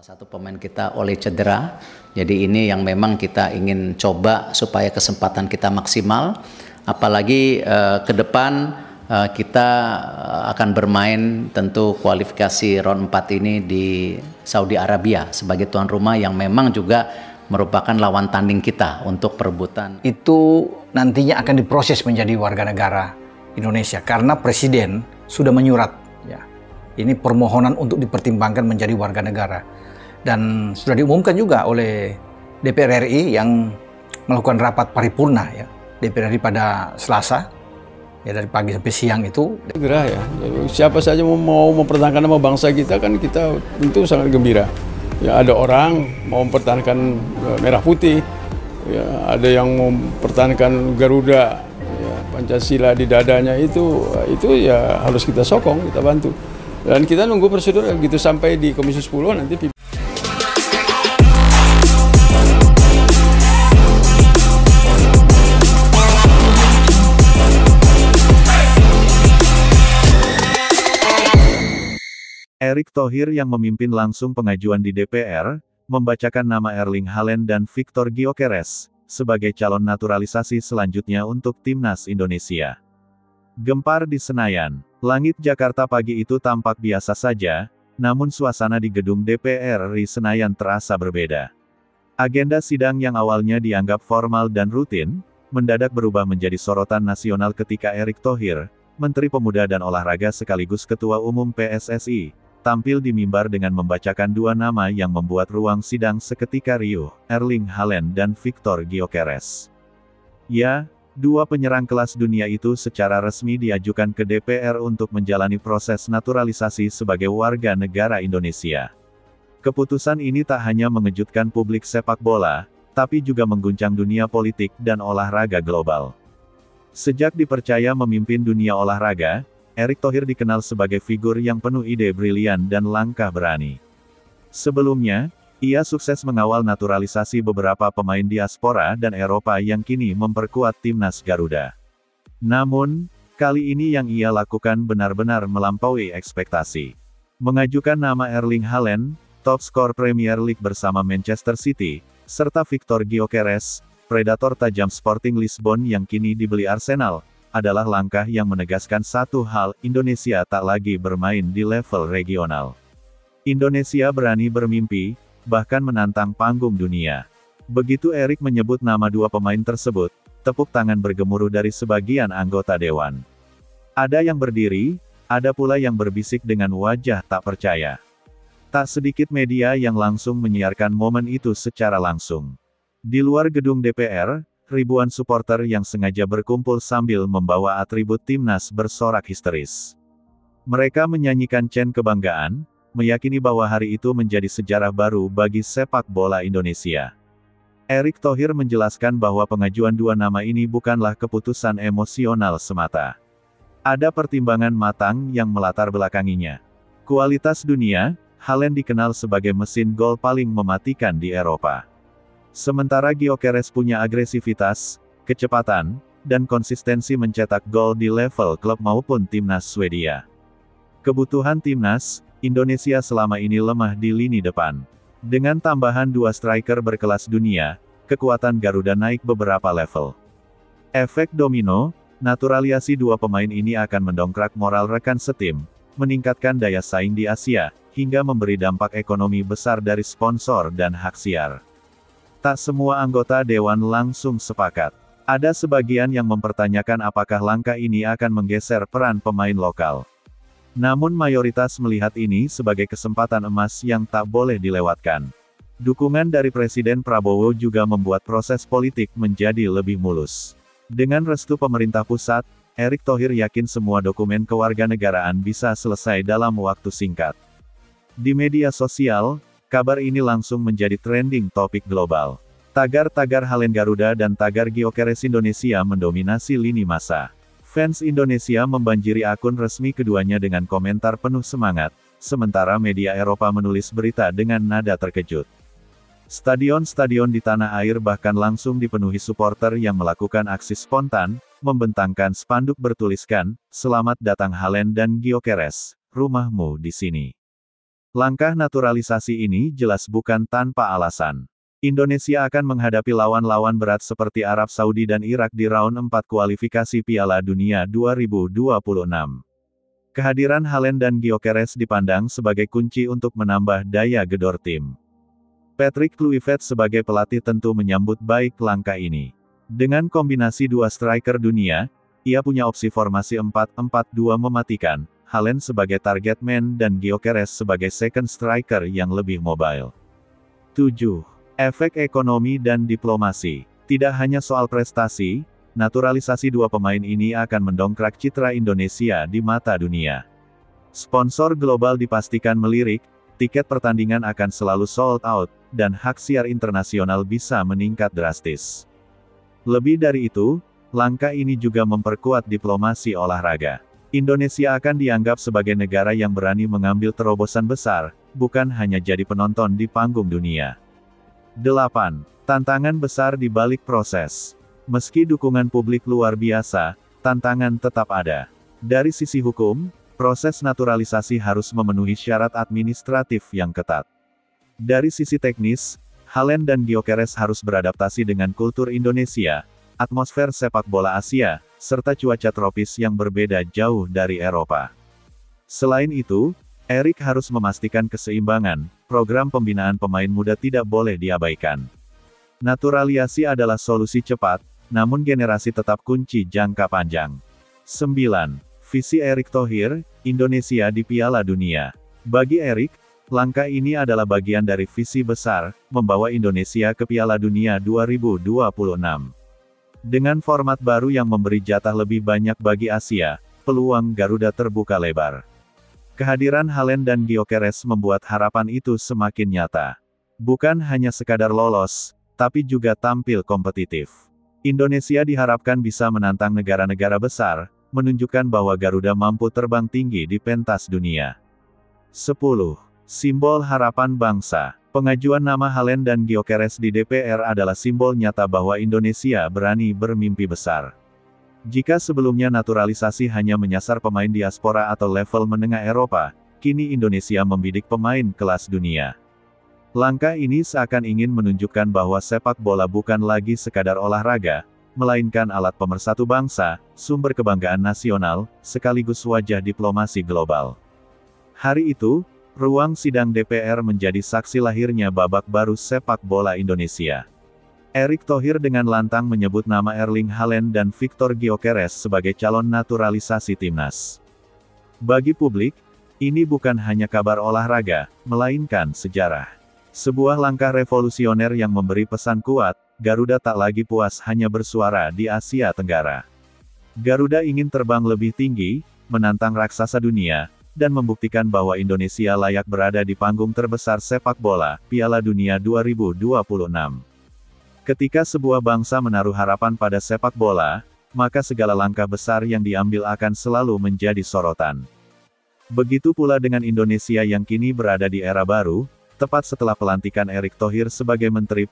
Satu pemain kita oleh cedera, jadi ini yang memang kita ingin coba supaya kesempatan kita maksimal, apalagi ke depan kita akan bermain tentu kualifikasi round 4 ini di Saudi Arabia sebagai tuan rumah yang memang juga merupakan lawan tanding kita untuk perebutan. Itu nantinya akan diproses menjadi warga negara Indonesia karena Presiden sudah menyurat. Ya, ini permohonan untuk dipertimbangkan menjadi warga negara. Dan sudah diumumkan juga oleh DPR RI yang melakukan rapat paripurna ya, DPR RI pada Selasa, ya dari pagi sampai siang itu. Gerah ya, jadi siapa saja mau mempertahankan nama bangsa kita kan kita tentu sangat gembira. Ya ada orang mau mempertahankan merah putih, ya ada yang mau mempertahankan Garuda, ya, Pancasila di dadanya itu ya harus kita sokong, kita bantu. Dan kita nunggu prosedur gitu sampai di Komisi 10 nanti. Erick Thohir yang memimpin langsung pengajuan di DPR, membacakan nama Erling Haaland dan Victor Gyökeres sebagai calon naturalisasi selanjutnya untuk timnas Indonesia. Gempar di Senayan, langit Jakarta pagi itu tampak biasa saja, namun suasana di gedung DPR RI Senayan terasa berbeda. Agenda sidang yang awalnya dianggap formal dan rutin, mendadak berubah menjadi sorotan nasional ketika Erick Thohir, Menteri Pemuda dan Olahraga sekaligus Ketua Umum PSSI, tampil di mimbar dengan membacakan dua nama yang membuat ruang sidang seketika riuh, Erling Haaland dan Victor Gyökeres. Ya, dua penyerang kelas dunia itu secara resmi diajukan ke DPR untuk menjalani proses naturalisasi sebagai warga negara Indonesia. Keputusan ini tak hanya mengejutkan publik sepak bola, tapi juga mengguncang dunia politik dan olahraga global. Sejak dipercaya memimpin dunia olahraga, Erick Thohir dikenal sebagai figur yang penuh ide brilian dan langkah berani. Sebelumnya, ia sukses mengawal naturalisasi beberapa pemain diaspora dan Eropa yang kini memperkuat timnas Garuda. Namun, kali ini yang ia lakukan benar-benar melampaui ekspektasi. Mengajukan nama Erling Haaland, top skor Premier League bersama Manchester City, serta Victor Gyökeres, predator tajam Sporting Lisbon yang kini dibeli Arsenal, adalah langkah yang menegaskan satu hal, Indonesia tak lagi bermain di level regional. Indonesia berani bermimpi, bahkan menantang panggung dunia. Begitu Erick menyebut nama dua pemain tersebut, tepuk tangan bergemuruh dari sebagian anggota dewan. Ada yang berdiri, ada pula yang berbisik dengan wajah tak percaya. Tak sedikit media yang langsung menyiarkan momen itu secara langsung. Di luar gedung DPR, ribuan supporter yang sengaja berkumpul sambil membawa atribut timnas bersorak histeris. Mereka menyanyikan chant kebanggaan, meyakini bahwa hari itu menjadi sejarah baru bagi sepak bola Indonesia. Erick Thohir menjelaskan bahwa pengajuan dua nama ini bukanlah keputusan emosional semata. Ada pertimbangan matang yang melatar belakanginya. Kualitas dunia, Haaland dikenal sebagai mesin gol paling mematikan di Eropa. Sementara Gyökeres punya agresivitas, kecepatan, dan konsistensi mencetak gol di level klub maupun timnas Swedia. Kebutuhan timnas, Indonesia selama ini lemah di lini depan. Dengan tambahan dua striker berkelas dunia, kekuatan Garuda naik beberapa level. Efek domino, naturalisasi dua pemain ini akan mendongkrak moral rekan setim, meningkatkan daya saing di Asia, hingga memberi dampak ekonomi besar dari sponsor dan hak siar. Tak semua anggota dewan langsung sepakat. Ada sebagian yang mempertanyakan apakah langkah ini akan menggeser peran pemain lokal. Namun mayoritas melihat ini sebagai kesempatan emas yang tak boleh dilewatkan. Dukungan dari Presiden Prabowo juga membuat proses politik menjadi lebih mulus. Dengan restu pemerintah pusat, Erick Thohir yakin semua dokumen kewarganegaraan bisa selesai dalam waktu singkat. Di media sosial, kabar ini langsung menjadi trending topik global. Tagar-tagar Haaland Garuda dan tagar Gyökeres Indonesia mendominasi lini massa. Fans Indonesia membanjiri akun resmi keduanya dengan komentar penuh semangat, sementara media Eropa menulis berita dengan nada terkejut. Stadion-stadion di tanah air bahkan langsung dipenuhi supporter yang melakukan aksi spontan, membentangkan spanduk bertuliskan, "Selamat datang Haaland dan Gyökeres, rumahmu di sini." Langkah naturalisasi ini jelas bukan tanpa alasan. Indonesia akan menghadapi lawan-lawan berat seperti Arab Saudi dan Irak di round 4 kualifikasi Piala Dunia 2026. Kehadiran Haaland dan Gyökeres dipandang sebagai kunci untuk menambah daya gedor tim. Patrick Kluivert sebagai pelatih tentu menyambut baik langkah ini. Dengan kombinasi dua striker dunia, ia punya opsi formasi 4-4-2 mematikan, Haaland sebagai target man dan Gyökeres sebagai second striker yang lebih mobile. 7. Efek ekonomi dan diplomasi. Tidak hanya soal prestasi, naturalisasi dua pemain ini akan mendongkrak citra Indonesia di mata dunia. Sponsor global dipastikan melirik, tiket pertandingan akan selalu sold out, dan hak siar internasional bisa meningkat drastis. Lebih dari itu, langkah ini juga memperkuat diplomasi olahraga. Indonesia akan dianggap sebagai negara yang berani mengambil terobosan besar, bukan hanya jadi penonton di panggung dunia. 8. Tantangan besar di balik proses. Meski dukungan publik luar biasa, tantangan tetap ada. Dari sisi hukum, proses naturalisasi harus memenuhi syarat administratif yang ketat. Dari sisi teknis, Haaland dan Gyökeres harus beradaptasi dengan kultur Indonesia, atmosfer sepak bola Asia, serta cuaca tropis yang berbeda jauh dari Eropa. Selain itu, Erik harus memastikan keseimbangan, program pembinaan pemain muda tidak boleh diabaikan. Naturalisasi adalah solusi cepat, namun generasi tetap kunci jangka panjang. 9. Visi Erick Thohir, Indonesia di Piala Dunia. Bagi Erik, langkah ini adalah bagian dari visi besar, membawa Indonesia ke Piala Dunia 2026. Dengan format baru yang memberi jatah lebih banyak bagi Asia, peluang Garuda terbuka lebar. Kehadiran Haaland dan Gyökeres membuat harapan itu semakin nyata. Bukan hanya sekadar lolos, tapi juga tampil kompetitif. Indonesia diharapkan bisa menantang negara-negara besar, menunjukkan bahwa Garuda mampu terbang tinggi di pentas dunia. 10. Simbol harapan bangsa. Pengajuan nama Haaland dan Gyökeres di DPR adalah simbol nyata bahwa Indonesia berani bermimpi besar. Jika sebelumnya naturalisasi hanya menyasar pemain diaspora atau level menengah Eropa, kini Indonesia membidik pemain kelas dunia. Langkah ini seakan ingin menunjukkan bahwa sepak bola bukan lagi sekadar olahraga, melainkan alat pemersatu bangsa, sumber kebanggaan nasional, sekaligus wajah diplomasi global. Hari itu, ruang sidang DPR menjadi saksi lahirnya babak baru sepak bola Indonesia. Erick Thohir dengan lantang menyebut nama Erling Haaland dan Viktor Gyökeres sebagai calon naturalisasi timnas. Bagi publik, ini bukan hanya kabar olahraga, melainkan sejarah. Sebuah langkah revolusioner yang memberi pesan kuat, Garuda tak lagi puas hanya bersuara di Asia Tenggara. Garuda ingin terbang lebih tinggi, menantang raksasa dunia, dan membuktikan bahwa Indonesia layak berada di panggung terbesar sepak bola, Piala Dunia 2026. Ketika sebuah bangsa menaruh harapan pada sepak bola, maka segala langkah besar yang diambil akan selalu menjadi sorotan. Begitu pula dengan Indonesia yang kini berada di era baru, tepat setelah pelantikan Erick Thohir sebagai Menteri